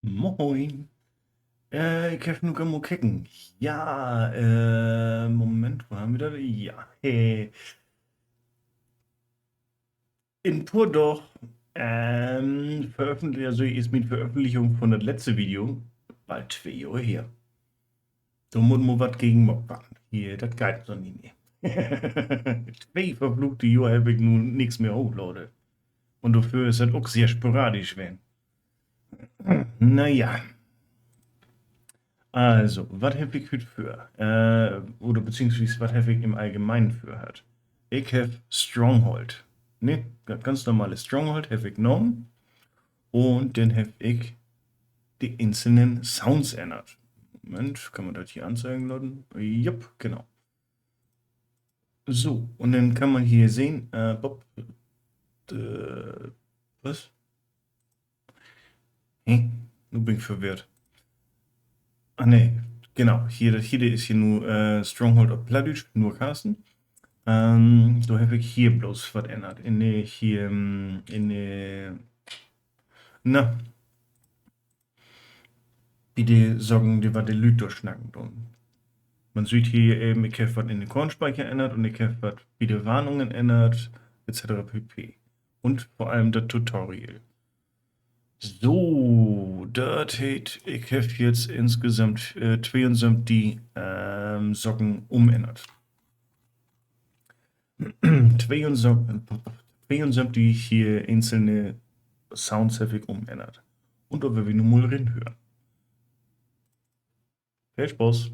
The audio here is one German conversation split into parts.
Moin. Ich helfe nur mal kicken. Ja, Moment, wo haben wir das? Ja, hey. In Purdach, veröffentlicht, also ist mit Veröffentlichung von das letzte Video bald 2 Jahre her. Da muss man was gegen Mob machen. Hier, das geht so nicht mehr. 2 verfluchte Jahre habe ich nun nichts mehr hochladen. Und dafür ist das auch sehr sporadisch werden. Naja. Also, was habe ich heute für? Oder beziehungsweise, was habe ich im Allgemeinen für hat? Ich habe Stronghold. Ne, ganz normales Stronghold habe ich genommen und dann habe ich die einzelnen Sounds ändert. Moment, kann man das hier anzeigen lassen? Jupp, genau. So, und dann kann man hier sehen, Bob, was? Nun bin ich verwirrt. Ah, ne, genau, hier ist hier nur Stronghold auf Plattdeutsch, nur Carsten. So habe ich hier bloß was ändert. Na, wie die sagen, die was die Lüt durchschnacken. Und man sieht hier eben, ich habe was in den Kornspeicher ändert und ich habe was wie die Warnungen ändert, etc. pp. Und vor allem das Tutorial. So, das heißt, ich habe jetzt insgesamt 72 die Socken umändert. 72 hier einzelne Sounds habe ich umändert. Und da will wir nun mal reinhören. Viel Spaß!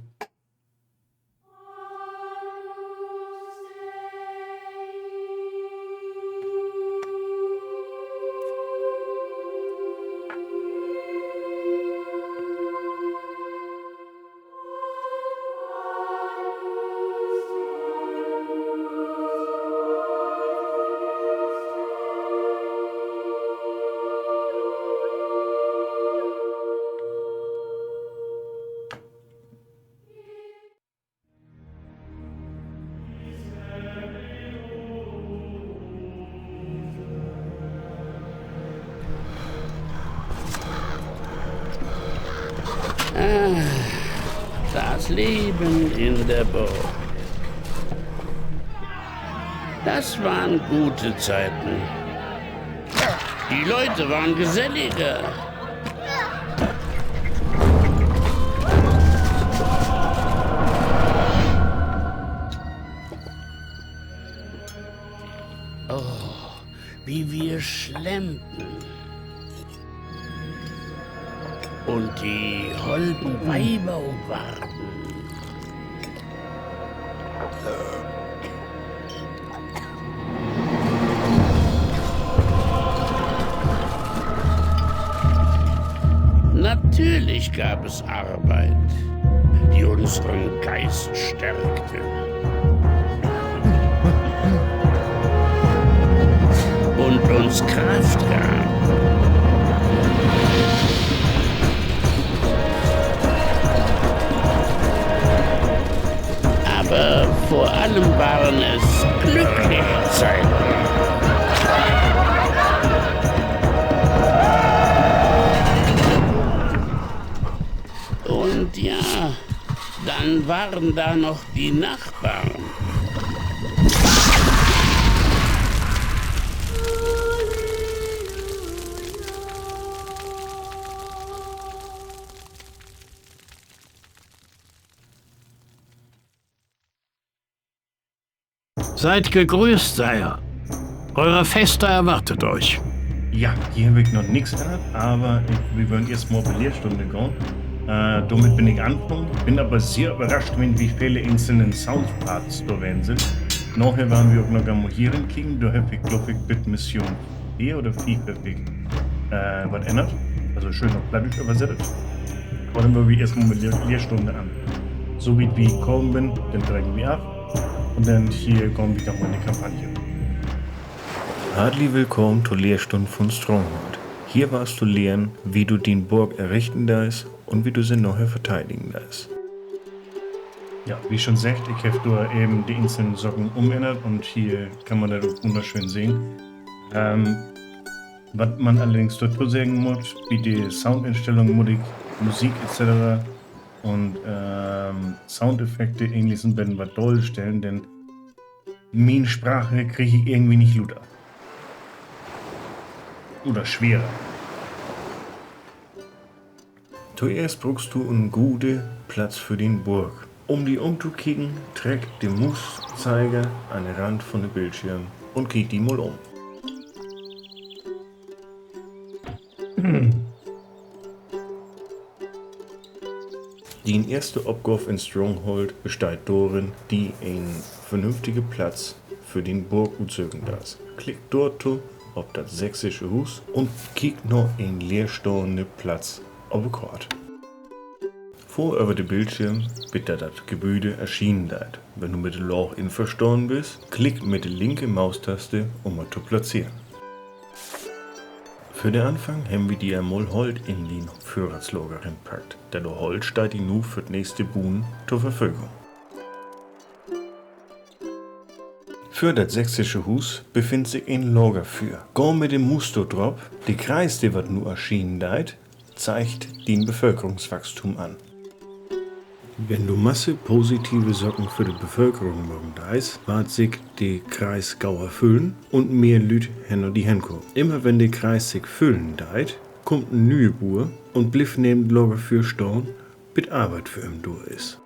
Das Leben in der Burg. Das waren gute Zeiten. Die Leute waren geselliger. Oh, wie wir schlemmten. Und die holden Weiber umwarten. Natürlich gab es Arbeit, die unseren Geist stärkte. Und uns Kraft gab. Aber vor allem waren es glückliche Zeiten. Und ja, dann waren da noch die Nachbarn. Seid gegrüßt, Sire. Eure Feste erwartet euch. Ja, hier habe ich noch nichts ändert, aber wir wollen erst mal auf die Lehrstunde gehen. Damit bin ich angefangen, bin aber sehr überrascht, wie viele einzelne Soundparts da werden sind. Nachher waren wir auch noch einmal hier hinkriegen, da habe ich, glaube ich, mit Mission 4 oder 5 habe ich was ändert. Also schön auf Plattdeutsch übersetzt. Fangen wir erstmal mit der Lehrstunde an. So wie ich gekommen bin, dann drücken wir ab. Und dann hier kommen wir nochmal in die Kampagne. Herzlich willkommen zur Lehrstunde von Stronghold. Hier warst du lernen, wie du den Burg errichten darfst und wie du sie nachher verteidigen darfst. Ja, wie schon gesagt, ich habe da eben die einzelnen Socken umändert und hier kann man das auch wunderschön sehen. Was man allerdings dazu sagen muss, wie die Soundeinstellung, Musik etc. und Soundeffekte ähnlich sind, werden wir doll stellen, denn meine Sprache kriege ich irgendwie nicht luder. Oder schwerer. Zuerst brauchst du einen guten Platz für den Burg. Um die umzukriegen, trägt der Mauszeiger an den Rand von dem Bildschirm und kriegt die mal um. Die erste Aufgabe in Stronghold besteht darin, die einen vernünftigen Platz für den Burg zögen das. Klickt dort auf das sächsische Haus und kickt noch einen leerstehenden Platz auf die Karte. Vor über den Bildschirm wird das Gebäude erschienen. Wenn du mit dem Loch einverstanden bist, klick mit der linken Maustaste, um es zu platzieren. Für den Anfang haben wir die einmal Holz in den Vorratslager gepackt. Der Holz steht die nur für das nächste Buhn zur Verfügung. Für das sächsische Haus befindet sich ein Lager für. Geh mit dem Muster drauf, die Kreis, die wird nur erschienen deit, zeigt den Bevölkerungswachstum an. Wenn du Masse positive Socken für die Bevölkerung morgen deist, wird sich der Kreis gauer füllen und mehr Lüt hen die hinkommen. Immer wenn der Kreis sich füllen deit, kommt ein neue Bur und bliff neben Lager für stehen, bis Arbeit für ihn durch ist.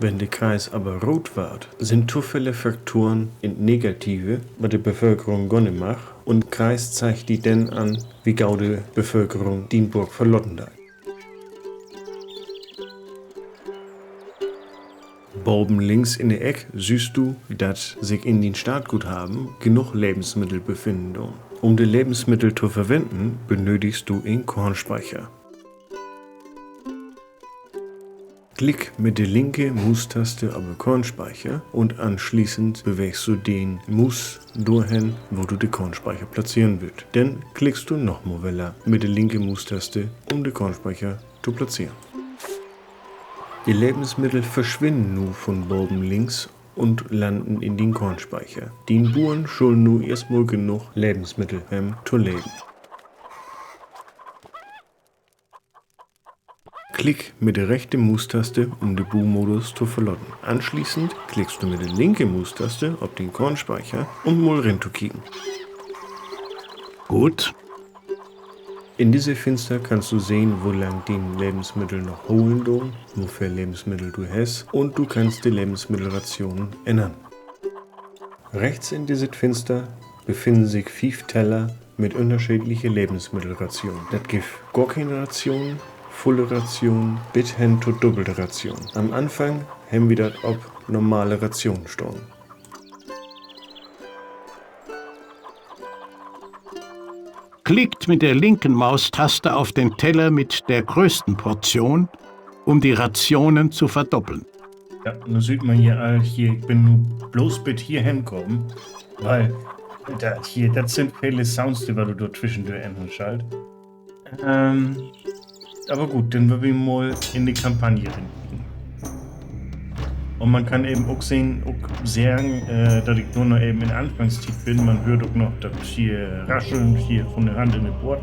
Wenn der Kreis aber rot wird, sind zu viele Faktoren in Negative, was die Bevölkerung gar nicht macht, und Kreis zeigt die denn an, wie gau die Bevölkerung die Burg verlotten deit. Oben links in der Ecke siehst du, dass sich in den Startguthaben genug Lebensmittel befinden. Um die Lebensmittel zu verwenden, benötigst du einen Kornspeicher. Klick mit der linken Maustaste auf den Kornspeicher und anschließend bewegst du den Maus dorthin, wo du den Kornspeicher platzieren willst. Dann klickst du nochmal mit der linken Maustaste, um den Kornspeicher zu platzieren. Die Lebensmittel verschwinden nun von oben links und landen in den Kornspeicher. Die Bauern sollen nun erstmal genug Lebensmittel haben zu leben. Klick mit der rechten Maustaste, um den Buhmodus zu verlotten. Anschließend klickst du mit der linken Maustaste auf den Kornspeicher, um mal reinzukicken. Gut. In diesem Fenster kannst du sehen, wo lang die Lebensmittel noch holen do, wofür Lebensmittel du hast, und du kannst die Lebensmittelrationen ändern. Rechts in diesem Fenster befinden sich 5 Teller mit unterschiedlichen Lebensmittelrationen. Das gibt gar keine Rationen, volle Rationen, bis hin zu doppelte Rationen. Am Anfang haben wir das ob normale Rationen stehen. Klickt mit der linken Maustaste auf den Teller mit der größten Portion, um die Rationen zu verdoppeln. Ja, nun sieht man hier, ich bin nur bloß bis hier hinkommen, weil das sind viele Sounds, die du dort zwischendurch ändern schalt. Aber gut, dann werden wir mal in die Kampagne rein. Und man kann eben auch sehen, dass ich nur noch eben in Anfangszeit bin. Man hört auch noch das hier Rascheln hier von der Hand in den Bord.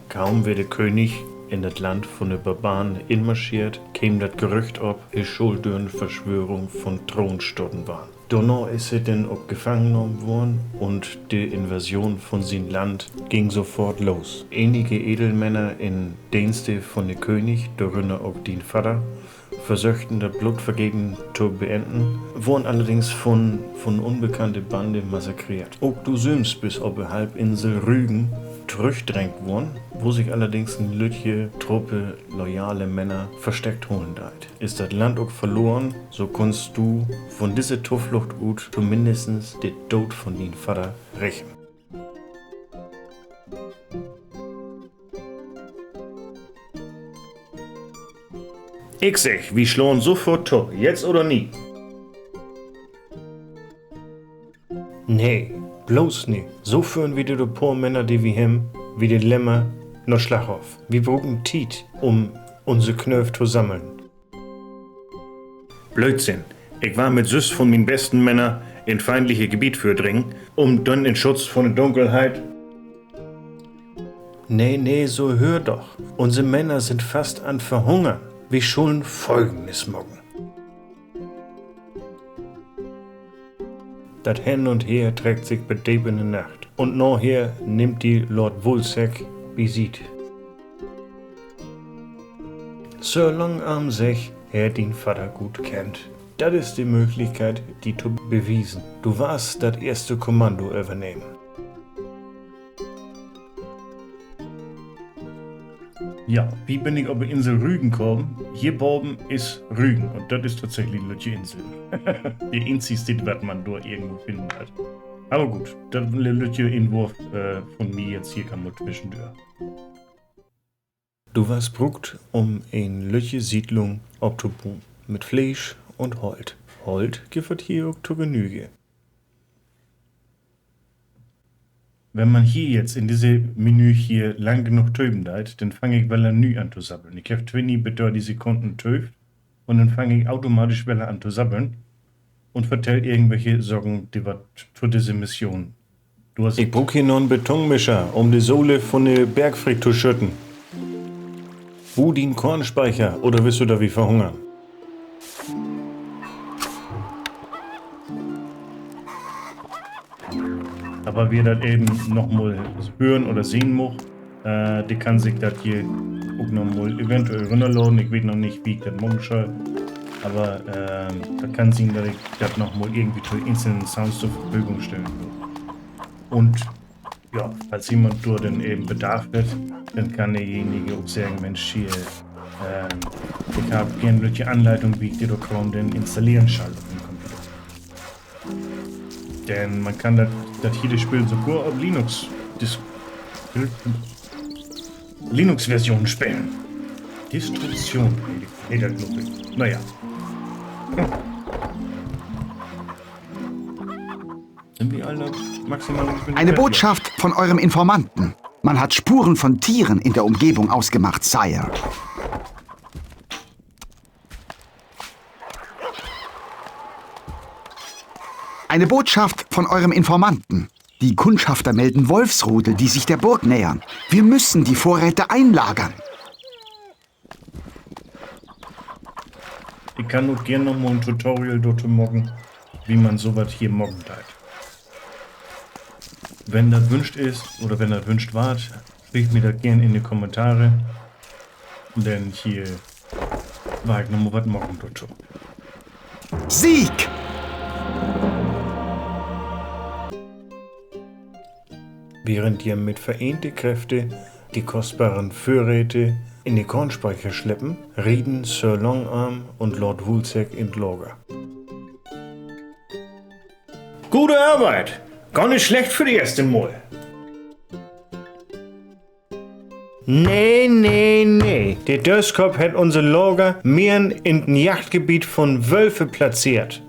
Kaum wird der König in das Land von den Barbaren inmarschiert, käme das Gerücht ob, es schuld durch eine Verschwörung von Thronstotten war. Danach ist er dann auch gefangen genommen worden und die Invasion von seinem Land ging sofort los. Einige Edelmänner in Dienste von dem König, darunter auch den Vater, versuchten das Blutvergehen zu beenden, wurden allerdings von unbekannten Bande massakriert. Auch du selbst bist auf der Halbinsel Rügen zurückgedrängt worden, wo sich allerdings eine lütje Truppe loyale Männer versteckt holen deit. Ist das Land auch verloren, so kannst du von dieser Zuflucht gut zumindest den Tod von deinem Vater rächen. Ich sag, wir schlagen sofort Tor, jetzt oder nie? Nee, bloß nie. So führen wir die paar Männer, die wir haben, wie die Lämmer, noch Schlag auf. Wir brauchen Tiet, um unsere Knöpfe zu sammeln. Blödsinn. Ich war mit Süß von meinen besten Männern in feindliche Gebiet vordringen, um dann in Schutz von der Dunkelheit. Nee, so hör doch. Unsere Männer sind fast an Verhungern. Wir schulden Folgendes morgen. Das Hin und Her trägt sich bedebene Nacht. Und nachher nimmt die Lord Woolsack Visit. Sir Longarm sech, er den Vater gut kennt. Das ist die Möglichkeit, die zu bewiesen. Du warst das erste Kommando übernehmen. Ja, wie bin ich auf die Insel Rügen gekommen? Hier oben ist Rügen und das ist tatsächlich eine Insel. Die einzigste, was man dort irgendwo finden hat. Aber gut, das ist ein Entwurf von mir jetzt hier kann man zwischendurch. Du warst brugt, um eine Lüche Siedlung abzubauen. Mit Fleisch und Holt. Holt gibt hier auch zu Genüge. Wenn man hier jetzt in diese Menü hier lang genug töben deit, dann fange ich Welle nü an zu sabbeln. Ich habe 20 bitte die Sekunden töft und dann fange ich automatisch Welle an zu sabbeln und vertell irgendwelche Sorgen, die was für diese Mission. Ich brauch hier noch einen Betonmischer, um die Sohle von der Bergfried zu schütten. Budin Kornspeicher, oder willst du da wie verhungern? Aber wer das eben nochmal hören oder sehen muss, die kann sich das hier auch nochmal eventuell runterladen. Ich weiß noch nicht, wie ich das machen soll. Aber da kann sie dass ich das nochmal irgendwie zu einzelnen Sounds zur Verfügung stellen will. Und ja, falls jemand dort dann eben Bedarf hat, dann kann derjenige auch sagen, Mensch, hier, ich habe gerne welche Anleitung, wie ich dir doch kaum denn installieren soll auf dem Computer. Denn man kann das hier das Spiel sogar auf Linux-Version spielen. Distribution, nee, das glaube ich. Naja. Sind wir alle maximal Eine Botschaft von eurem Informanten. Man hat Spuren von Tieren in der Umgebung ausgemacht, Sire. Eine Botschaft von eurem Informanten. Die Kundschafter melden Wolfsrudel, die sich der Burg nähern. Wir müssen die Vorräte einlagern. Ich kann auch gerne noch mal ein Tutorial dort morgen, wie man sowas hier morgen teilt. Wenn das wünscht ist oder wenn das wünscht wart, schreibt mir das gerne in die Kommentare. Denn hier war ich noch mal was morgen dort. Sieg! Während ihr mit vereinten Kräften die kostbaren Vorräte in die Kornspeicher schleppen, reden Sir Longarm und Lord Woolsack in Lager. Gute Arbeit! Gar nicht schlecht für die erste Mal. Nee. Der Döskop hat unser Lager mehr in den Jagdgebiet von Wölfe platziert.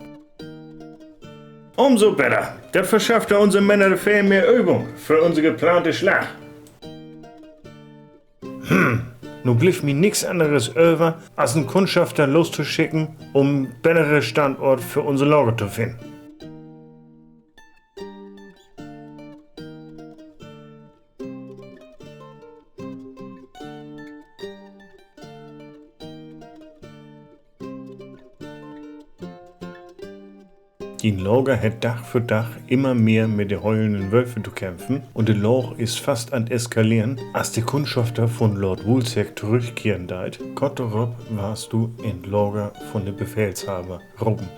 Umso besser. Das verschafft unseren Männern viel mehr Übung für unsere geplante Schlacht. Nun blieb mir nichts anderes über, als einen Kundschafter loszuschicken, um einen besseren Standort für unser Lager zu finden. Die Lager hat Tag für Tag immer mehr mit den heulenden Wölfen zu kämpfen und der Loch ist fast an eskalieren, als die Kundschafter von Lord Woolsack zurückkehren deit. Gott darauf warst du in Lager von der Befehlshaber Robben.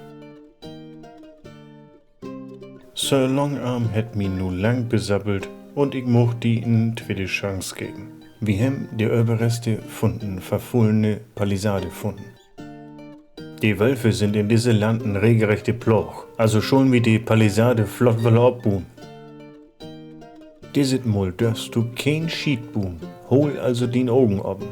Sir Longarm hat mich nun lang besabbelt und ich mochte die eine zweite Chance geben. Wir haben die Überreste von einer verfallenen Palisade gefunden. Die Wölfe sind in diese Landen regelrechte Ploch, also schon wie die Palisade flott will abbuhen. Dieses Mal darfst du kein Schied buhen, hol also den Augen oben.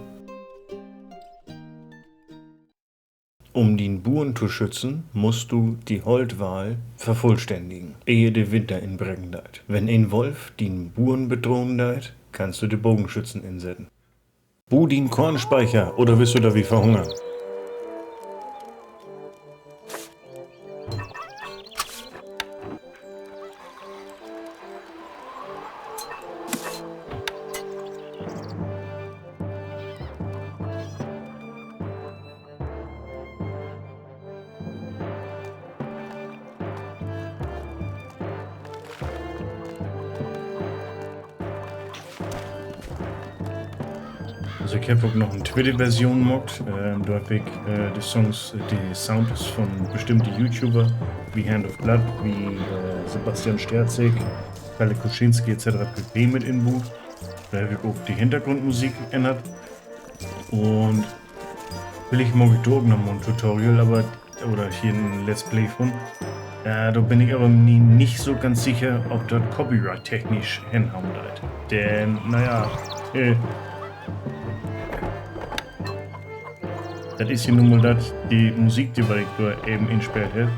Um den Buren zu schützen, musst du die Holtwahl vervollständigen, ehe der Winter inbringen deit. Wenn ein Wolf den Buren bedrohen deit, kannst du die Bogenschützen insetzen. Bu den Kornspeicher, oder wirst du da wie verhungern? Also ich habe auch noch eine Twitter-Version gemacht. Da habe ich die Songs, die Sounds von bestimmten YouTuber wie Hand of Blood, wie Sebastian Sterzig, Kalle Kuschinski etc. pp. Mit in Buch. Da habe ich auch die Hintergrundmusik geändert. Und will ich morgen auch noch mal ein Tutorial, aber oder hier ein Let's Play von. Da bin ich aber nicht so ganz sicher, ob das Copyright-technisch hinhauen wird. Denn, naja, das ist ja nun mal das, die Musik, die ich da eben inspiziert habe.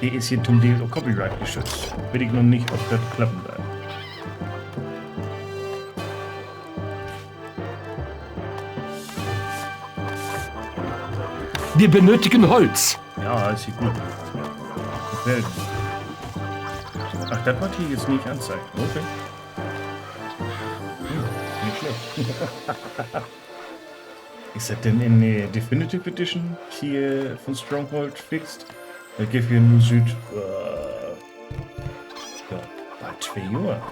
Die ist hier zum Teil auch Copyright geschützt. Weiß ich noch nicht, ob das klappen wird. Wir benötigen Holz. Ja, ist hier gut. Gefällt mir. Ach, das war hier jetzt nicht anzeigen. Okay. Nicht schlecht. Ist das denn in der Definitive Edition hier von Stronghold fixed? Da gibt hier nur Süd. Ja, bei 2 Jahren.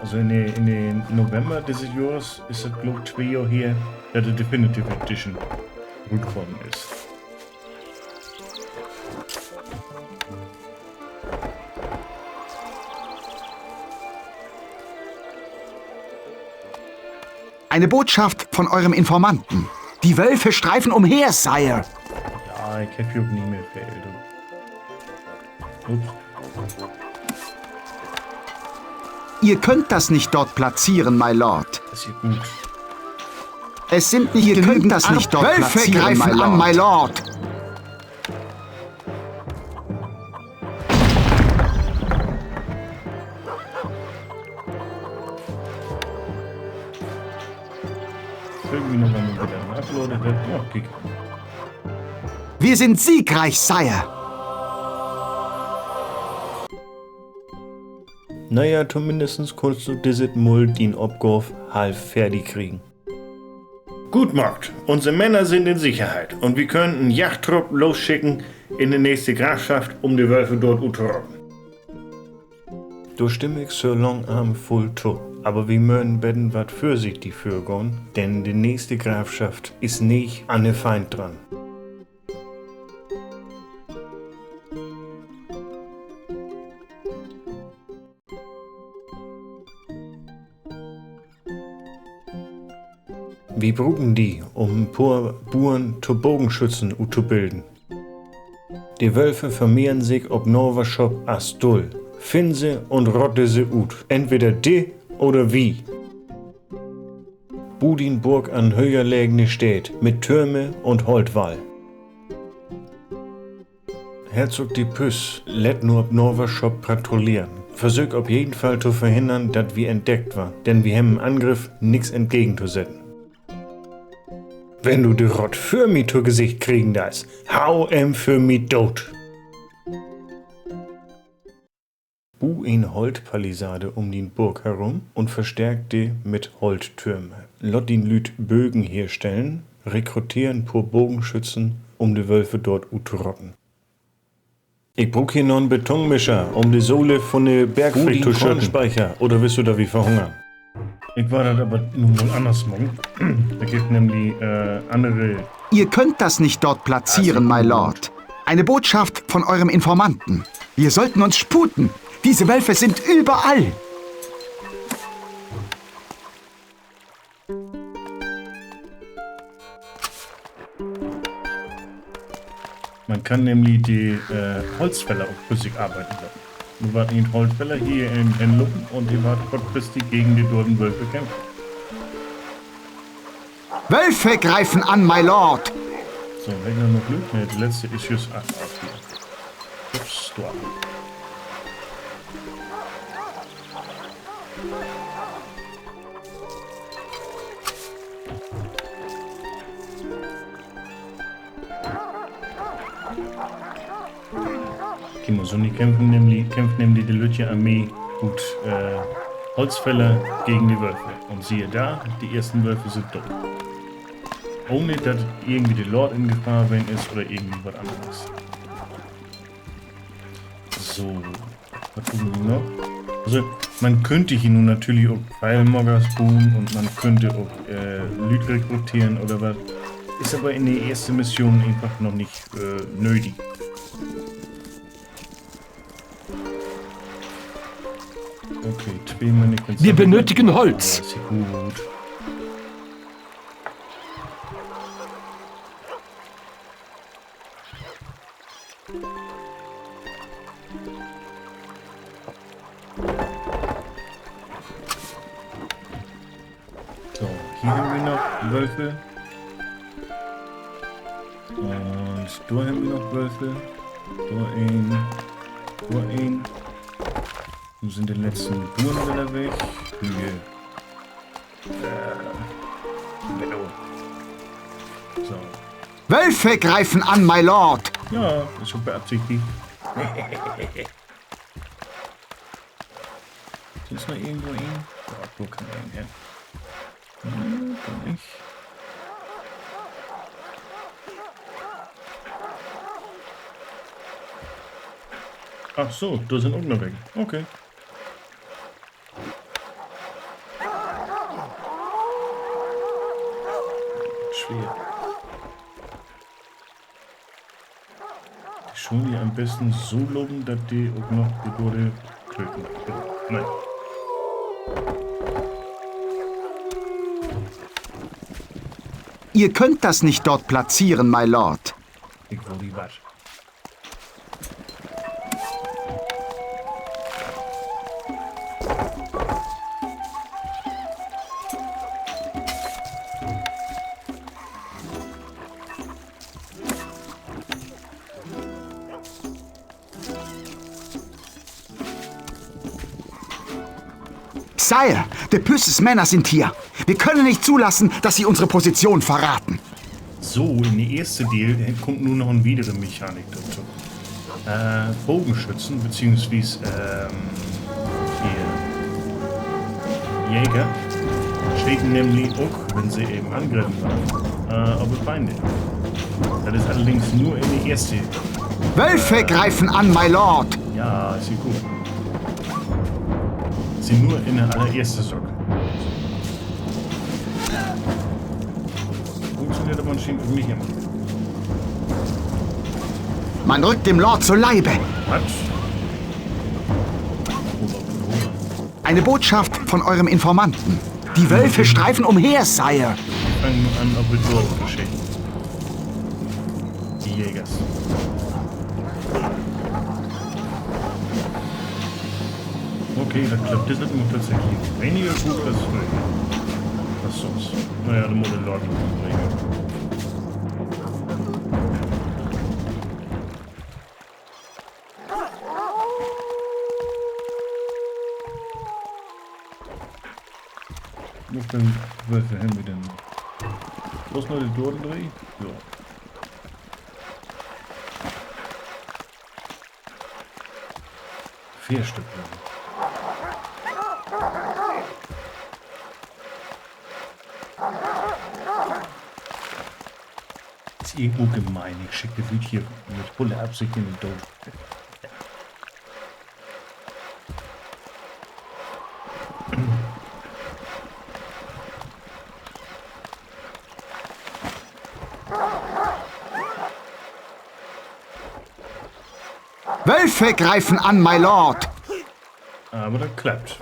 Also in den November dieses Jahres ist es, glaube ich, 2 Jahre hier, dass die Definitive Edition gut geworden ist. Eine Botschaft von eurem Informanten. Die Wölfe streifen umher, Sire. Ja, ich hab hier nie mehr Feld. Ups. Ihr könnt das nicht dort platzieren, my Lord. Das ist hier gut. Es sind nicht genügend das nicht dort Wölfe platzieren, greifen my an, Lord. my Lord. Irgendwie noch einmal wieder uploadet wird. Ja, kick. Wir sind siegreich, Sire. Naja, zumindest kannst du dieses Mull den Obgorf halb fertig kriegen. Gut, Mord. Unsere Männer sind in Sicherheit und wir können einen Jachttrupp losschicken in die nächste Grafschaft, um die Wölfe dort zu rotten. Du stimme ich so lang am voll zu, aber wir mögen betten wat vorsichtig vorgehen, denn die nächste Grafschaft ist nicht an den Feind dran. Wir brauchen die, um ein paar Buren zu Bogenschützen zu bilden. Die Wölfe vermehren sich ob Norwaschop Astull, Finse und rotte sie ut, entweder die oder wie. Budinburg an höher lägende Städt mit Türme und Holtwall. Herzog die Püss lädt nur ob Norwaschop patrouillieren. Versuch auf jeden Fall zu verhindern, dass wir entdeckt war, denn wir haben im Angriff nix entgegenzusetzen. Wenn du die Rott für mich zu Gesicht kriegen darfst, hau für mich tot. Bu in Holtpalisade um die Burg herum und verstärkt die mit Holttürme. Lot den Lüt Bögen herstellen, rekrutieren pur Bogenschützen, um die Wölfe dort zu rotten. Ich brauch hier noch einen Betonmischer, um die Sohle von der Bergfried zu Kornspeicher, oder willst du da wie verhungern? Ich war das aber nun wohl anders morgen. Da gibt nämlich andere... Ihr könnt das nicht dort platzieren, my Lord. Eine Botschaft von eurem Informanten. Wir sollten uns sputen. Diese Wölfe sind überall. Man kann nämlich die Holzfäller auch für sich arbeiten lassen. Wir warten den Holzfäller hier in Luppen und die warten kurzfristig gegen die dort Wölfe kämpfen. Wölfe greifen an, my Lord. So, wenn wir noch Glück, ne, die letzte ist just 8 auf. Ups, du ab. Kimosuni kämpfen nämlich die Lütje Armee gut Holzfäller gegen die Wölfe. Und siehe da, die ersten Wölfe sind tot. Ohne dass irgendwie der Lord in Gefahr ist oder irgendwie was anderes. So. Was gucken wir noch? Also, man könnte hier nun natürlich auch Pfeilmoggers bauen und man könnte auch Leute rekrutieren oder was. Ist aber in der ersten Mission einfach noch nicht nötig. Okay, 2 Mannequins. Wir benötigen Holz. Ja, ist ja gut. So, hier haben wir noch Wölfe. Und da haben wir noch Wölfe. Da ein. Wo sind die letzten Buren wieder weg? Hier. Mello. So. Wölfe greifen an, my lord! Ja, ist schon beabsichtigt. Ist noch irgendwo ein? Ja, wo kann er hin? Da nicht. Ach so, da sind auch noch weg. Okay. Schwer. Die schon die am besten so loben, dass die auch noch die Borde töten. Nein. Ihr könnt das nicht dort platzieren, my lord. Ich will die was. Sire, de Püsses Männer sind hier. Wir können nicht zulassen, dass sie unsere Position verraten. So, in die erste Deal kommt nur noch eine weitere Mechanik dazu. Bogenschützen, beziehungsweise hier Jäger steht nämlich auch, wenn sie eben angreifen waren, aber Feinde. Das ist allerdings nur in die erste. Wölfe greifen an, my lord! Ja, ist ja gut. Sie nur in der allerersten Socke. Funktioniert aber anscheinend nicht immer. Man rückt dem Lord zu Leibe. Was? Eine Botschaft von eurem Informanten. Die Wölfe streifen umher, Sire. Fangen wir an, ob wir dort geschehen. Die Jägers. Okay, das klappt. Das ist nur tatsächlich weniger gut als früher. Was sonst? Naja, der Modell Lord umbringen. Wie viele Wölfe haben wir denn? Bloß noch die Dordendreh? Ja. Vier Stück. Ist irgendwo gemein. Ich schicke Wild hier mit voller Absicht in den Tod. Wölfe greifen an, my lord! Aber das klappt.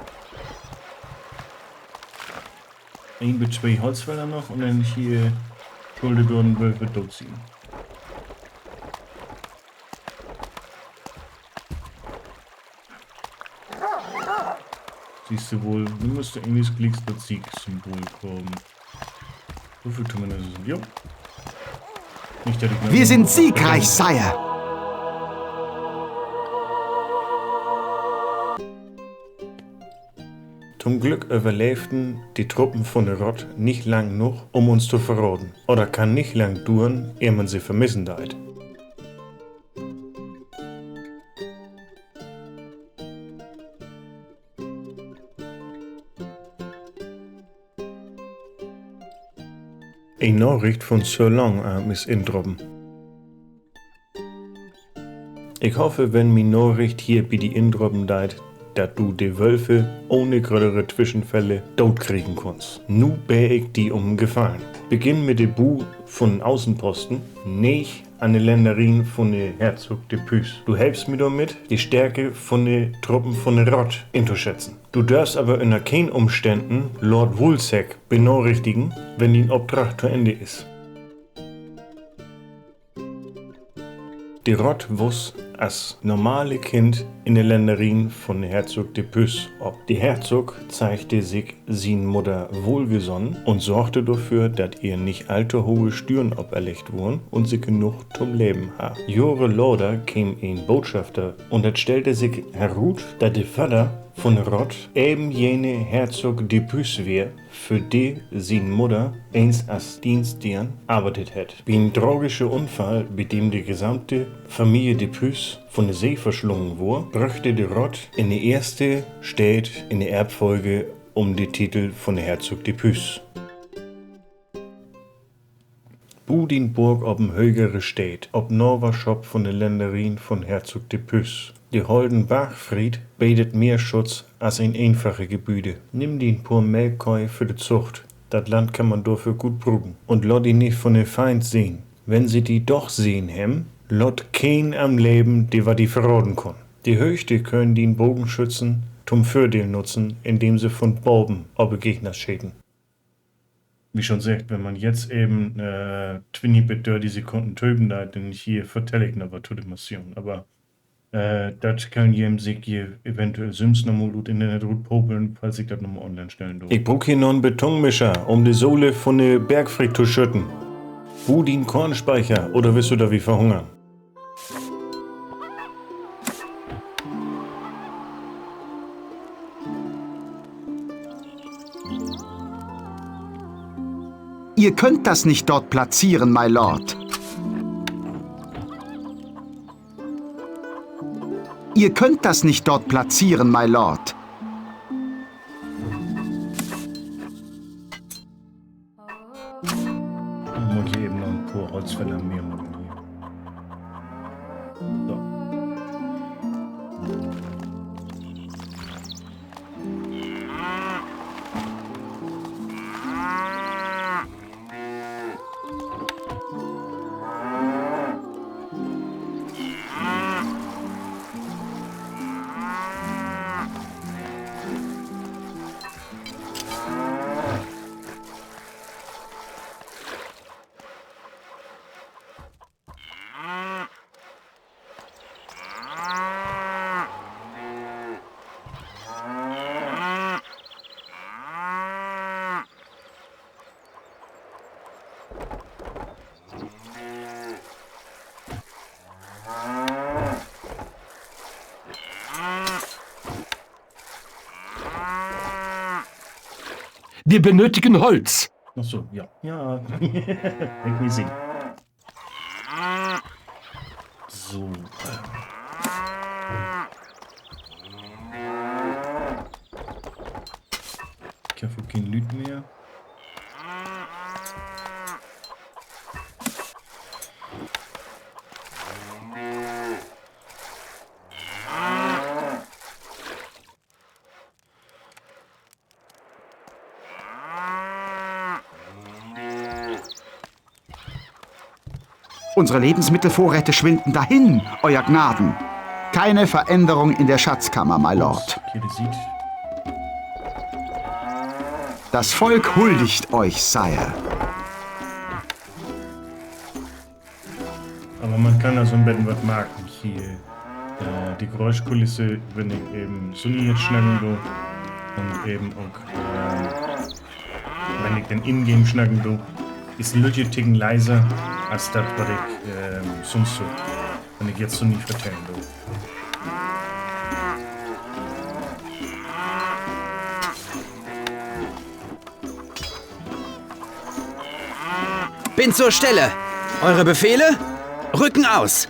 Ein mit 2 Holzfäller noch und dann hier Schuldebürdenwölfe durchziehen. Siehst du wohl, du müsste irgendwie das Glückste Sieg-Symbol kommen. So viel tun wir das. Jo. Nicht, dass ich Wir sind siegreich, Sire. Zum Glück überlebten die Truppen von der Rott nicht lang genug, um uns zu verraten. Oder kann nicht lang dauern, ehe man sie vermissen deit. Eine Nachricht von Sir Long ist indroppen. Ich hoffe, wenn mi Nachricht hier bei die indroppen deit, dat du die Wölfe ohne größere Zwischenfälle tot kriegen kannst. Nu bär ich die Gefallen. Beginn mit de Bu von Außenposten, nicht an de Länderin von de Herzog de Püß. Du helfst mir damit, die Stärke von de Truppen von de Rott einzuschätzen. Du darfst aber unter keinen Umständen Lord Woolsack benachrichtigen, wenn die Auftrag zu Ende ist. Die Rott wuss als normale Kind in der Länderin von Herzog de Püß ob. Die Herzog zeigte sich sin Mutter wohlgesonnen und sorgte dafür, dass ihr nicht allzu hohe Stüren auferlegt wurden und sie genug zum Leben haben. Jahre Lauder kam ein Botschafter und es stellte sich heraus, dass der Vater von Rott eben jene Herzog de Püß wär, für die sin Mutter eins als Dienstdienst arbeitet hat. Wie ein tragischer Unfall, bei dem die gesamte Familie de Püß von der See verschlungen wurde, brachte de Rott in die erste Stadt in der Erbfolge um den Titel von der Herzog de Püß. Budinburg ob'n högere Stadt, ob Norwerschop von der Länderin von Herzog de Püß. Die holden Bachfried bietet mehr Schutz als ein einfache Gebüde. Nimm den pur Melkkoi für die Zucht. Das Land kann man dafür gut brauchen. Und lot die nicht von den Feind sehen. Wenn sie die doch sehen hem, lot kein am Leben, die wat die verraten kann. Die Höchte können den Bogenschützen zum Vorteil nutzen, indem sie von Boben ob Gegner schäden. Wie schon sagt, wenn man jetzt eben 20 Sekunden töten, dann hier vertelle ich noch was zu der Mission. Aber das kann jedem sich hier eventuell Sims nochmal gut Internet gut popeln, falls ich das nochmal online stellen darf. Ich brauch hier noch einen Betonmischer, um die Sohle von der Bergfried zu schütten. Wo den Kornspeicher, oder willst du da wie verhungern? Ihr könnt das nicht dort platzieren, my Lord. Ihr könnt das nicht dort platzieren, my Lord. Ich muss hier eben noch ein paar Holzfäller mehr machen. So. Wir benötigen Holz. Ach so, ja. Ja, ich will sehen. So. Ich habe kein Lüt mehr. Unsere Lebensmittelvorräte schwinden dahin, Euer Gnaden. Keine Veränderung in der Schatzkammer, my Lord. Hier, die sieht. Das Volk huldigt euch, Sire. Aber man kann also im Bett was machen. Hier die Geräuschkulisse, wenn ich eben Sunni jetzt schnacken will. Und eben auch, wenn ich den Ingame schnacken will, ist ein Ticken leiser als das, was ich sonst so, wenn ich jetzt so nicht vertellen will. Bin zur Stelle. Eure Befehle? Rücken aus.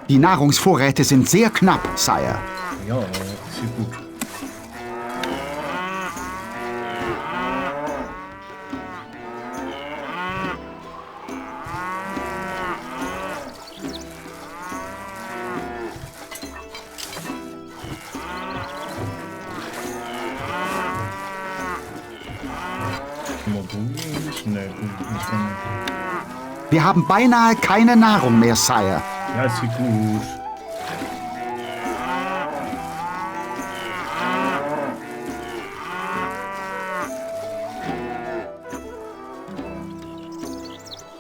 Die Nahrungsvorräte sind sehr knapp, Sire. Ja, ist ja gut. Wir haben beinahe keine Nahrung mehr, Sire. Ja, ist ja gut.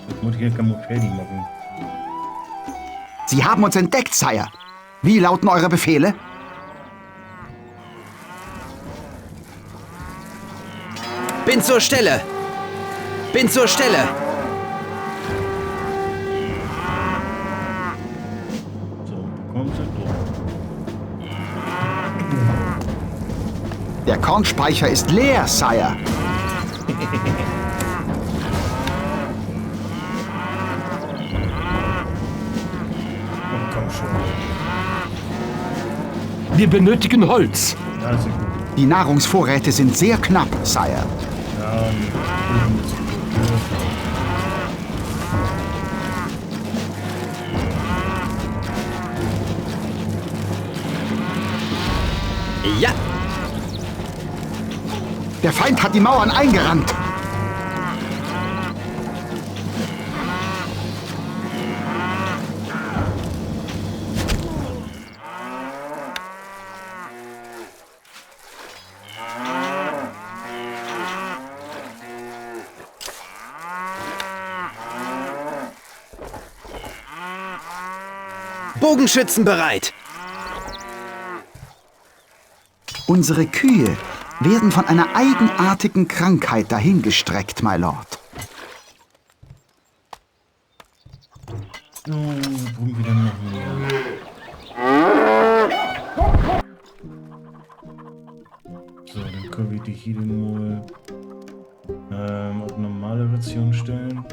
Ich muss hier fertig machen. Sie haben uns entdeckt, Sire. Wie lauten eure Befehle? Bin zur Stelle! Bin zur Stelle! So, bekommen Sie durch. Der Kornspeicher ist leer, Sire. Oh, komm schon. Wir benötigen Holz. Ja, ist ja gut. Die Nahrungsvorräte sind sehr knapp, Sire. Ja, nee. Ja! Der Feind hat die Mauern eingerannt. Bogenschützen bereit! Unsere Kühe werden von einer eigenartigen Krankheit dahingestreckt, my Lord. Oh, brauchen wir dann noch mehr? So, dann können wir die hier mal auf normale Ration stellen.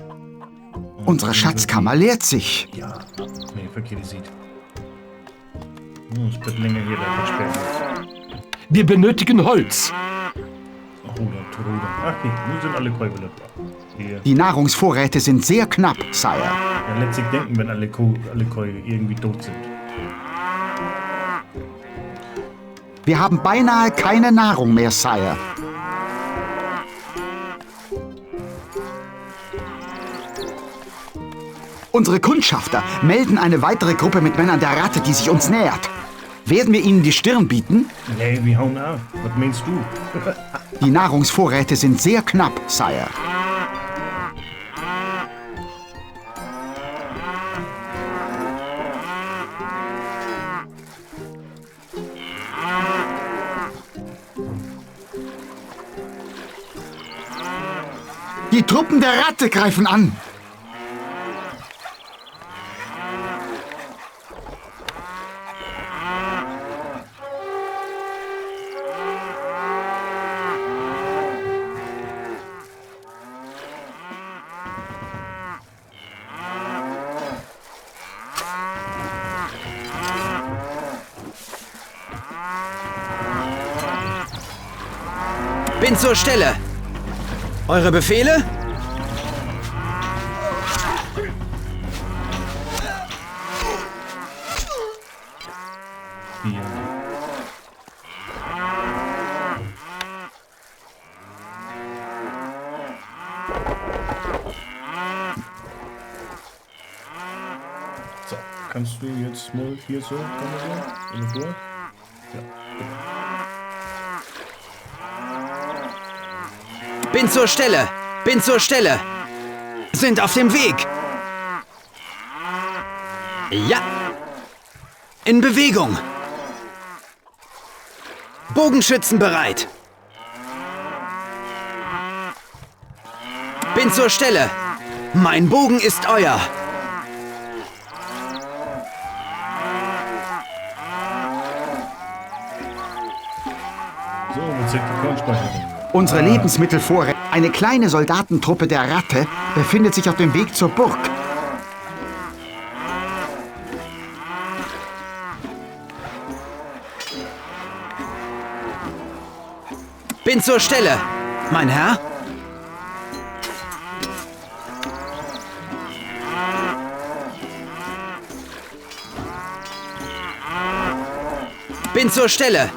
Und Unsere Schatzkammer leert sich. Ja, nee, verkehrte Seite. Oh, es wird länger hier, da versperrt ist. Wir benötigen Holz. Ruder. Ach nee, nun sind alle Käufe da. Hier. Die Nahrungsvorräte sind sehr knapp, Sire. Ja, letztlich denken, wenn alle Käufe irgendwie tot sind. Wir haben beinahe keine Nahrung mehr, Sire. Unsere Kundschafter melden eine weitere Gruppe mit Männern der Ratte, die sich uns nähert. Werden wir ihnen die Stirn bieten? Nee, wir hauen ab. Was meinst du? Die Nahrungsvorräte sind sehr knapp, Sire. Die Truppen der Ratte greifen an. Bin zur Stelle! Eure Befehle? Hier. So, kannst du jetzt mal hier so, kann man so, oder durch? Ja. Bin zur Stelle! Bin zur Stelle! Sind auf dem Weg! Ja! In Bewegung! Bogenschützen bereit! Bin zur Stelle! Mein Bogen ist euer! So, man zeigt die Kornspeicherung. Unsere Lebensmittelvorräte. Eine kleine Soldatentruppe der Ratte befindet sich auf dem Weg zur Burg. Bin zur Stelle. Mein Herr? Bin zur Stelle.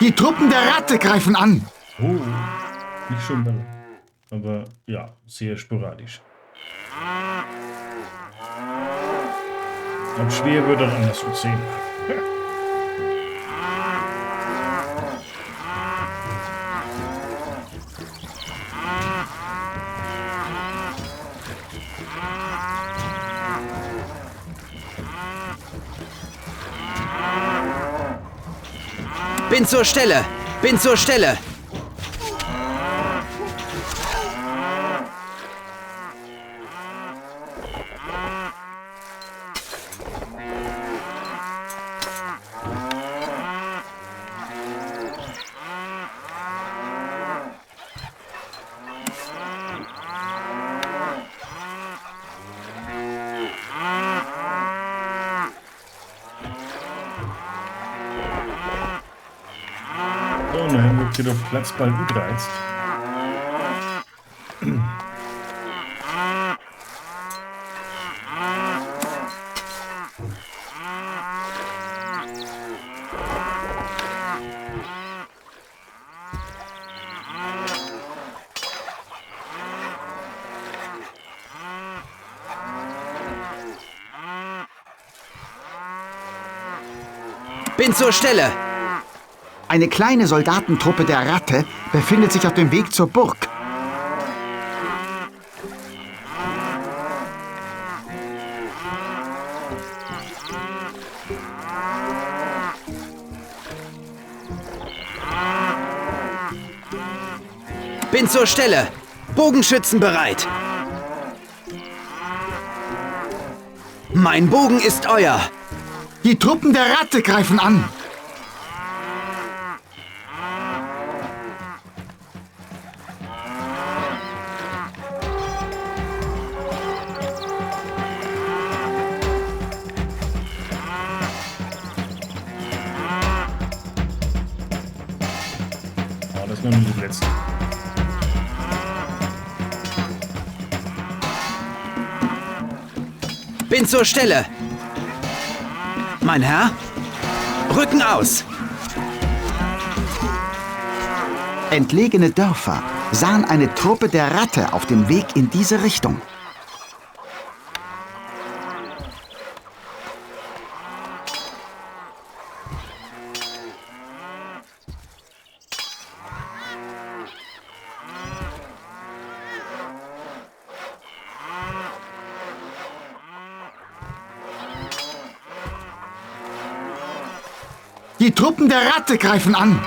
Die Truppen der Ratte greifen an. Oh, nicht schon mal. Aber ja, sehr sporadisch. Und schwer wird dann anders aussehen. Bin zur Stelle. Bin zur Stelle. So, und dann wird hier doch Platz bald utreizt. Bin zur Stelle. Eine kleine Soldatentruppe der Ratte befindet sich auf dem Weg zur Burg. Bin zur Stelle. Bogenschützen bereit. Mein Bogen ist euer. Die Truppen der Ratte greifen an. Oh, das ist noch nicht das letzte. Bin zur Stelle. Mein Herr? Rücken aus. Entlegene Dörfer sahen eine Truppe der Ratte auf dem Weg in diese Richtung. Die Truppen der Ratte greifen an.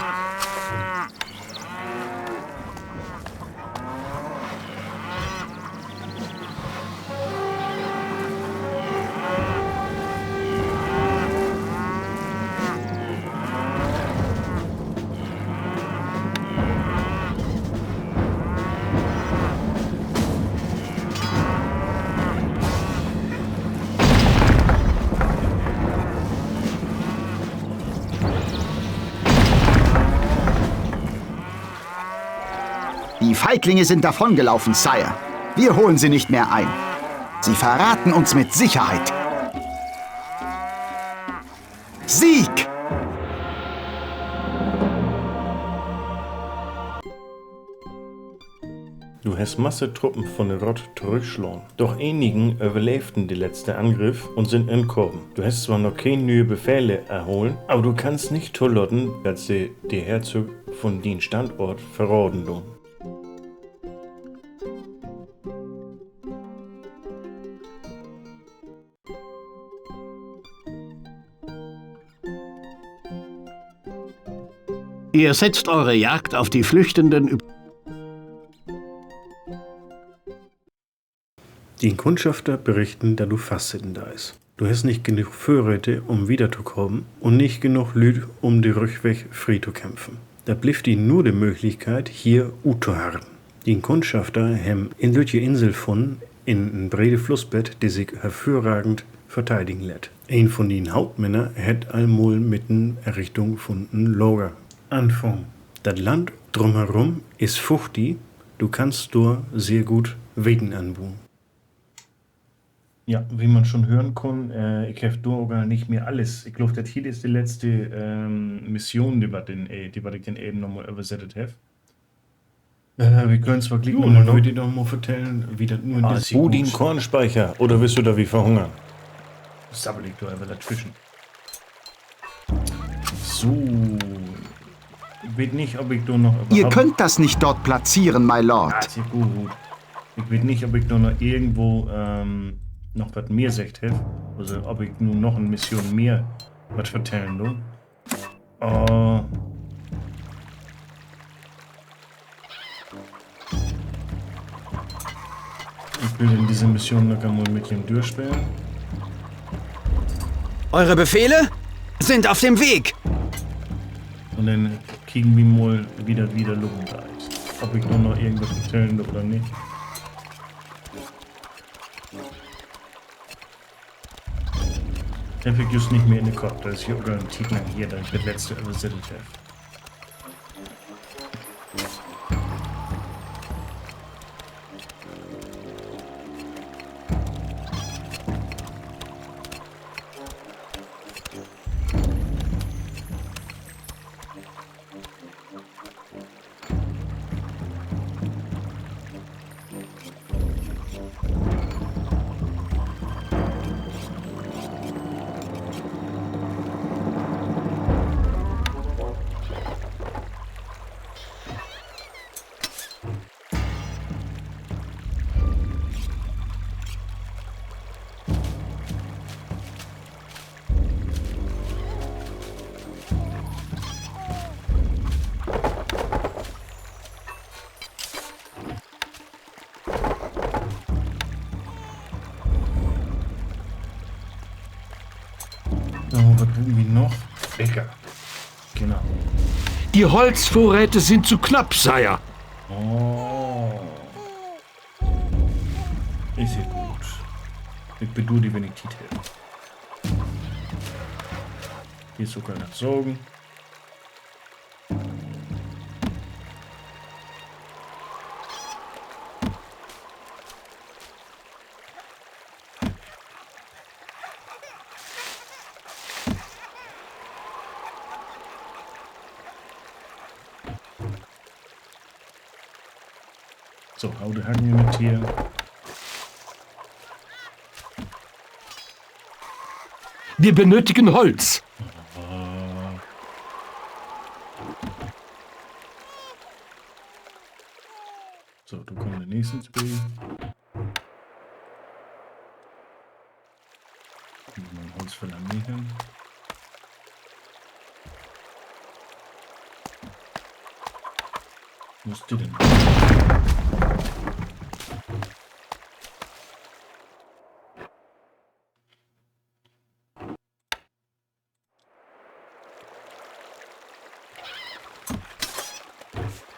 Die Feiglinge sind davongelaufen, Sire. Wir holen sie nicht mehr ein. Sie verraten uns mit Sicherheit. Sieg! Du hast Masse Truppen von der Rott zurückgeschlagen. Doch einigen überlebten den letzten Angriff und sind entkommen. Du hast zwar noch keine neuen Befehle erholen, aber du kannst nicht zulassen, dass sie die Herzog von den Standort verraten tun. Ihr setzt eure Jagd auf die Flüchtenden. Die Kundschafter berichten, dass du fastsitten da ist. Du hast nicht genug Vorräte, um wiederzukommen und nicht genug Lüd, um den Rückweg frei zu kämpfen. Da blieb dir nur die Möglichkeit, hier utzuharren. Die Kundschafter haben in solche Insel gefunden, in ein brede Flussbett, die sich hervorragend verteidigen lässt. Ein von den Hauptmännern hat allmol mit einer Errichtung von einem Lager anfangen. Das Land Drumherum ist fuchtig. Du kannst dort sehr gut Wegen anbauen. Ja, wie man schon hören kann, ich habe dort auch nicht mehr alles. Ich glaube, das hier ist die letzte Mission, die ich den eben nochmal übersetzt habe. Wir können zwar gleich nochmal Leute noch mal erzählen, wie das nur in der Budin Kornspeicher. Oder willst du da wie verhungern? Sabbel ich da einfach dazwischen. So. Ich weiß nicht, ob ich da noch... Ihr könnt das nicht dort platzieren, my Lord. Ah, sehr gut. Ich weiß nicht, ob ich da noch irgendwo noch was mehr sagt habe. Also ob ich nur noch eine Mission mehr was vertellen will. Ich will in dieser Mission noch einmal mit ihm durchspielen. Eure Befehle sind auf dem Weg. Und dann kriegen wir mal wieder Luft da ist. Ob ich nur noch irgendwas erzählen darf oder nicht. Ich just nicht mehr in den Kopf. Das ist hier auch garantiert lang hier, dass ich das letzte übersetzt habe. So, was tun wir noch? Bäcker. Genau. Die Holzvorräte sind zu knapp, Sire. Oh. Ist ja gut. Ich bedoel wenn ich Tiet habe. Hier ist sogar nach Sorgen. So, Haude hacken wir mit hier. Wir benötigen Holz. So, du kommst in den nächsten Spiel. Mein Holz für Armee hin. Wo ist die denn?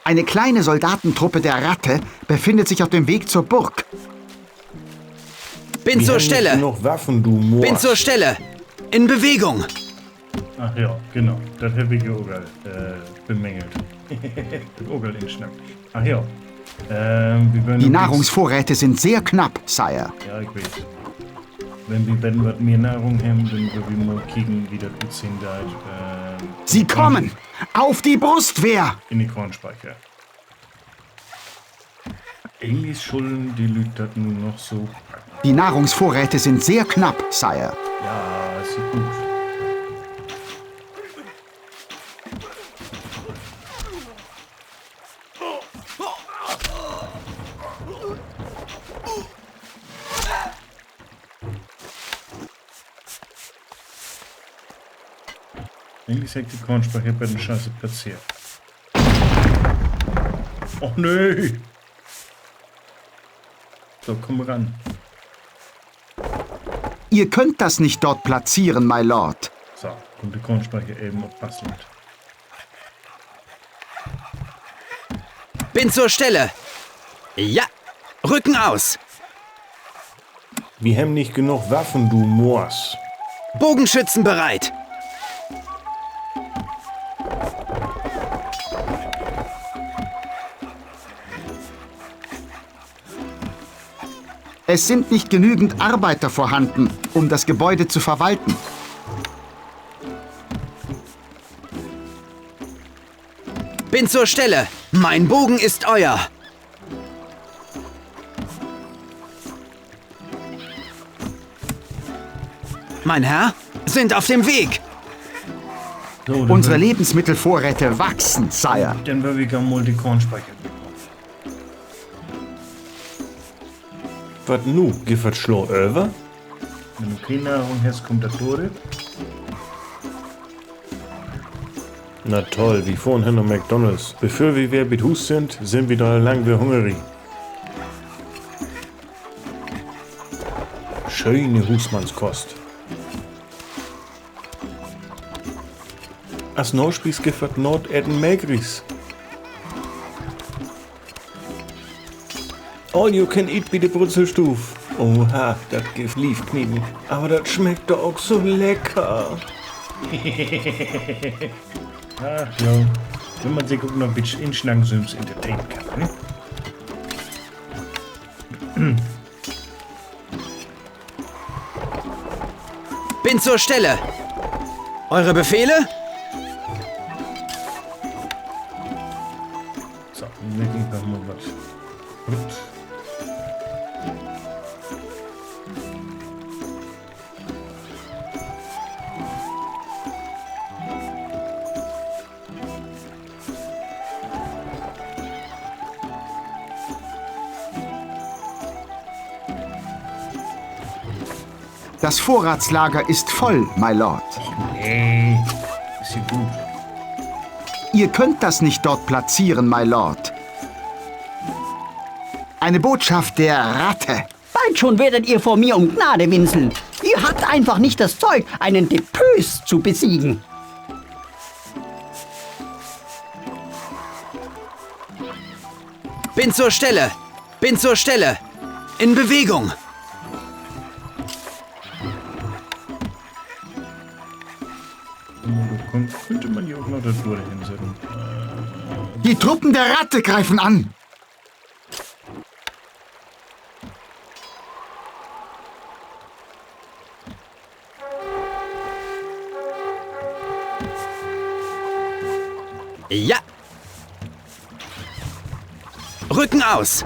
Eine kleine Soldatentruppe der Ratte befindet sich auf dem Weg zur Burg. Bin zur Stelle. Noch Waffen, du Moor. Bin zur Stelle. In Bewegung. Ach ja, genau. Das habe ich ja auch bemängelt. Auch in Schnapp. Ach ja. Die Nahrungsvorräte sind sehr knapp, Sire. Ja, ich weiß. Wenn wir was mehr Nahrung haben, dann wir mal kicken, wie das aussehen da. Sie kommen! Auf die Brustwehr! In die Kornspeicher. Elis Schulden, die lügt das nur noch so. Die Nahrungsvorräte sind sehr knapp, Sire. Ja, ist gut. Eigentlich sagt die Kornspeicher bei den Scheiße platziert. Oh nö! So, komm ran. Ihr könnt das nicht dort platzieren, my Lord. So, kommt die Kornspeicher eben auf Passland. Bin zur Stelle. Ja, Rücken aus. Wir haben nicht genug Waffen, du Moors. Bogenschützen bereit. Es sind nicht genügend Arbeiter vorhanden, um das Gebäude zu verwalten. Bin zur Stelle. Mein Bogen ist euer. Mein Herr, sind auf dem Weg. So, Unsere Lebensmittelvorräte wachsen, Sire. Dann würde ich gerne mal die Kornspeicher bekommen. Was nu? Giffert schlau over? Wenn du keine Nahrung hast, kommt das durch. Na toll, wie vorhin noch McDonalds. Bevor wir wieder mit Hus sind wir da lang wie hungrig. Schöne Husmannskost. As Norspies giffert Nord Eden Megris. All you can eat wie de Brutzelstuf. Oha, das gibt Liefknieben. Aber das schmeckt doch auch so lecker. Ach ja, wenn man sich auch noch ein bisschen in Schlangensüms entertainen kann, ne? Bin zur Stelle. Eure Befehle? So, dann leg ich noch mal was. Ups. Das Vorratslager ist voll, my Lord. Nee, ist ja gut. Ihr könnt das nicht dort platzieren, my Lord. Eine Botschaft der Ratte. Bald schon werdet ihr vor mir um Gnade winseln. Ihr habt einfach nicht das Zeug, einen Depös zu besiegen. Bin zur Stelle. Bin zur Stelle. In Bewegung. Könnte man hier auch noch das Wurde hinsetzen. Die Truppen der Ratte greifen an. Ja. Rücken aus.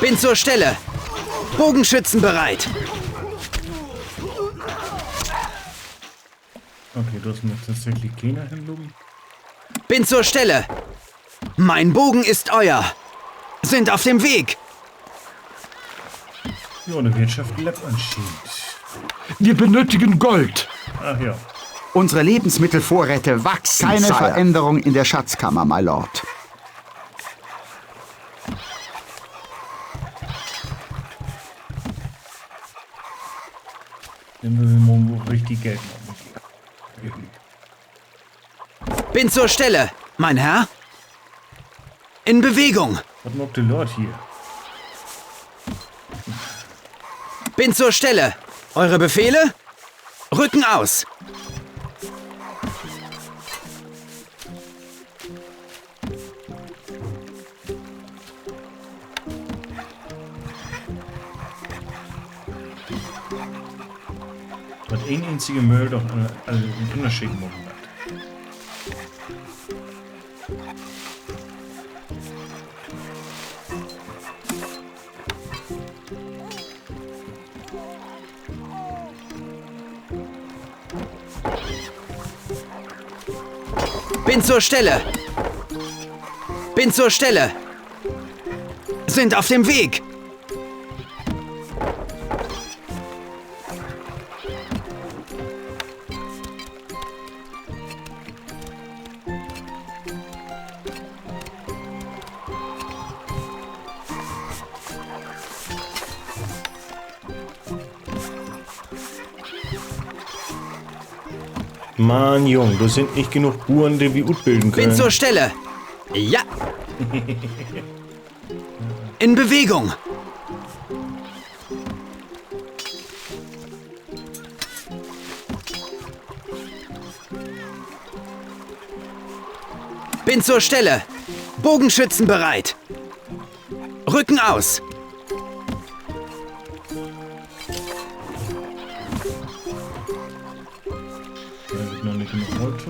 Bin zur Stelle. Bogenschützen bereit. Okay, du hast mir tatsächlich keiner hinloben. Bin zur Stelle. Mein Bogen ist euer. Sind auf dem Weg. Ja, eine Wirtschaft lebt anscheinend. Wir benötigen Gold. Ach ja. Unsere Lebensmittelvorräte wachsen. Keine Sire. Veränderung in der Schatzkammer, my Lord. Dann müssen wir morgen auch richtig Geld machen. Bin zur Stelle. Mein Herr. In Bewegung. Was macht der Lord hier? Bin zur Stelle. Eure Befehle? Rücken aus. Hat ein einziger Müll doch einen Unterschied machen hat. Bin zur Stelle. Bin zur Stelle. Sind auf dem Weg. Mann, Jung, du sind nicht genug Buren, die wir utbilden können. Bin zur Stelle. Ja. In Bewegung. Bin zur Stelle. Bogenschützen bereit. Rücken aus! Da habe ich noch nicht genug Holz.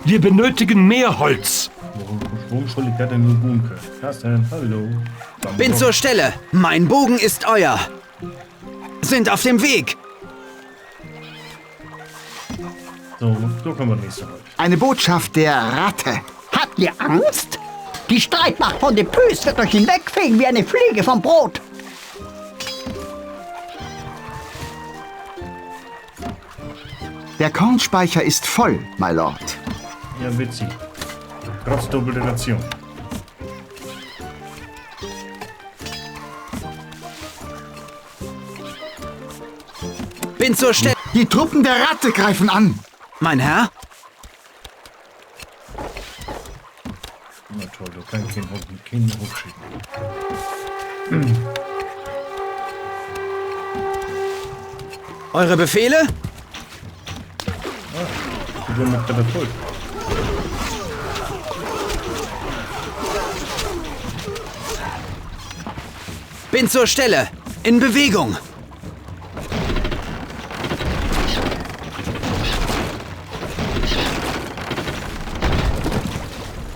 Wir benötigen mehr Holz. Warum soll ich das denn nur tun können? Carsten, hallo. Bin zur Stelle! Mein Bogen ist euer! Sind auf dem Weg! So können wir nächste Mal. Eine Botschaft der Ratte. Habt ihr Angst? Die Streitmacht von Depus wird euch hinwegfegen wie eine Fliege vom Brot. Der Kornspeicher ist voll, my Lord. Ja, witzig. Trotz doppelte Ration. Bin zur Stelle! Die Truppen der Ratte greifen an. Mein Herr? Na toll, du kannst keinen hochschicken. Eure Befehle? Ich bin mit Katapult. Bin zur Stelle! In Bewegung!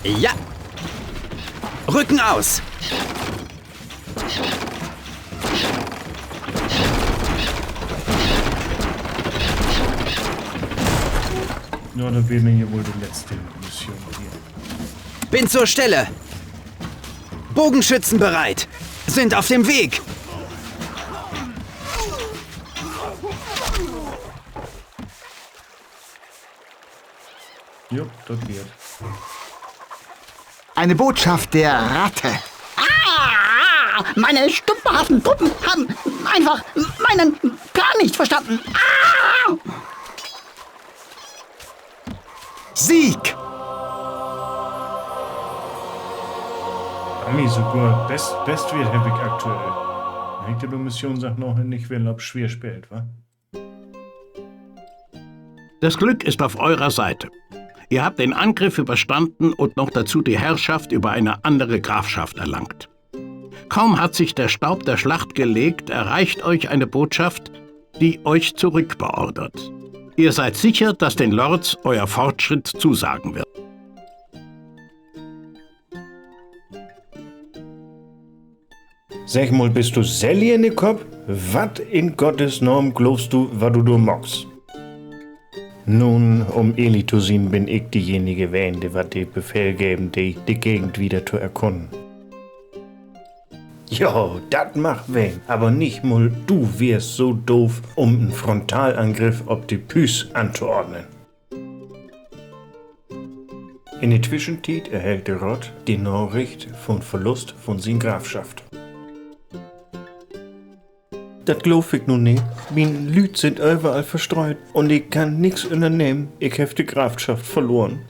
Ja! Rücken aus! Ja, da wäre hier wohl die letzte Mission hier. Bin zur Stelle! Bogenschützen bereit! Sind auf dem Weg! Jo, das geht. Eine Botschaft der Ratte. Ah, meine stümperhaften Truppen haben einfach meinen Plan nicht verstanden. Ah! Sieg! Ami, sogar Bestwert habe ich aktuell. Hängt die Mission sagt noch nicht, wer ob schwer spät, wa? Das Glück ist auf eurer Seite. Ihr habt den Angriff überstanden und noch dazu die Herrschaft über eine andere Grafschaft erlangt. Kaum hat sich der Staub der Schlacht gelegt, erreicht euch eine Botschaft, die euch zurückbeordert. Ihr seid sicher, dass den Lords euer Fortschritt zusagen wird. Sag mal, bist du Sally in den Kopf? Was in Gottes Namen glaubst du, was du magst? Nun, um ehrlich zu sein, bin ich diejenige Wende, was die Befehl geben, die Gegend wieder zu erkunden. Jo, dat macht wen, aber nicht mal du wärst so doof, um einen Frontalangriff auf die Püs anzuordnen. In der Zwischenzeit erhält der Rott die Nachricht von Verlust von seiner Grafschaft. Das glaub ich nun nicht. Meine Lüt sind überall verstreut und ich kann nix unternehmen. Ich hab die Grafschaft verloren.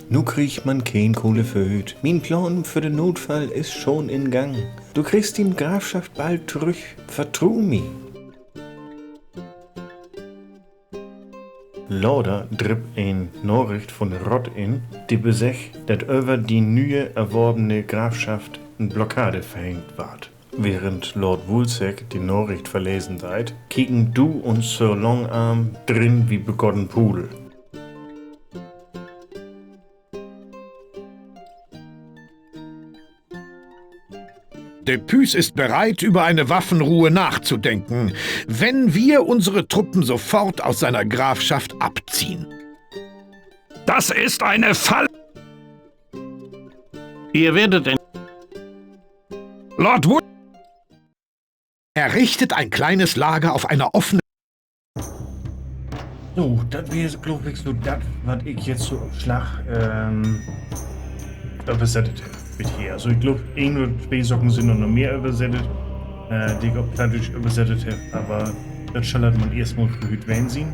Nu kriegt man kein Kohle verhüt. Mein Plan für den Notfall ist schon in Gang. Du kriegst die Grafschaft bald zurück. Vertrau mir. Lauder drip ein Nachricht von Rott in, die besech, dat über die neue erworbene Grafschaft eine Blockade verhängt ward. Während Lord Woolsack die Nachricht verlesen seid, kicken du und Sir Longarm drin wie begotten Pudel. Depus ist bereit, über eine Waffenruhe nachzudenken, wenn wir unsere Truppen sofort aus seiner Grafschaft abziehen. Das ist eine Falle! Ihr werdet Lord Wood errichtet ein kleines Lager auf einer offenen... So, das wäre, glaube ich, so das, was ich jetzt so auf Schlag übersetzt habe. Hier. Also ich glaube, ein oder zwei Socken sind noch mehr übersetzt, die ich auf Plattisch übersetzt habe, aber das schallert man erstmal für Hütwein sehen.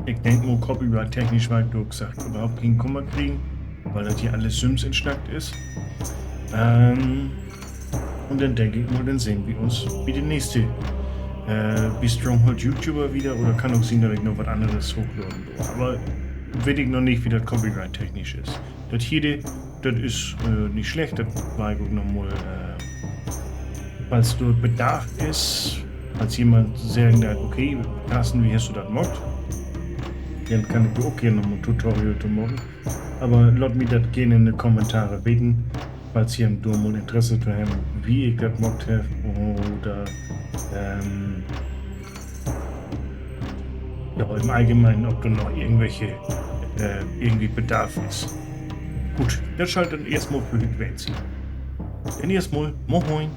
Ich denke, nur Kopf über technisch weit durchgesagt, überhaupt keinen Kummer kriegen, weil das hier alles Sims entschnackt ist. Und dann denke ich mal, dann sehen wir uns, wie die nächste wie Stronghold YouTuber wieder oder kann auch sein, dass ich noch was anderes hochladen will. Aber weiß ich noch nicht, wie das Copyright technisch ist. Das hier, das ist nicht schlecht, das war ich auch nochmal, falls du Bedarf ist, als jemand sagen hat, okay, Carsten, wie hast du das gemacht? Dann kann ich auch gerne nochmal ein Tutorial machen. Aber lasst mich das gerne in die Kommentare bitten, falls ihr im Durm Interesse zu haben, wie ich das gemacht habe oder ja, im Allgemeinen, ob da noch irgendwelche irgendwie Bedarf ist. Gut, das schaltet dann erstmal für die Quenzi. Dann erstmal, moin.